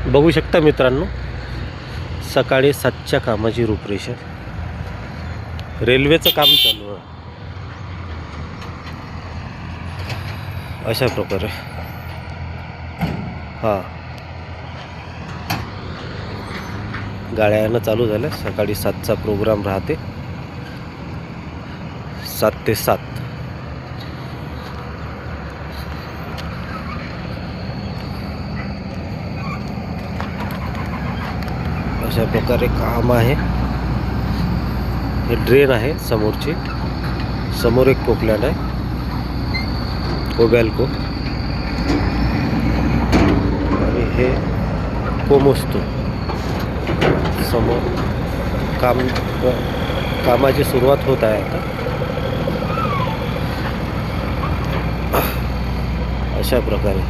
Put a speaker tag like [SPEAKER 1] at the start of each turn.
[SPEAKER 1] बघू शकता मित्रांनो, सकाळी 7च्या कामाची रूपरेषा. रेल्वेचं काम चालू आहे अशा प्रकारे. हां, गाड्या येणं चालू झाल्या. सकाळी 7चा प्रोग्राम राहते, 7 ते 7. अशा प्रकारे काम आहे. हे ड्रेन आहे समोरची. समोर एक पोकलँड आहे, कोबॅल्को, आणि हे कोमोस्तो. समोर कामाची सुरुवात होत आहे आता. अशा प्रकारे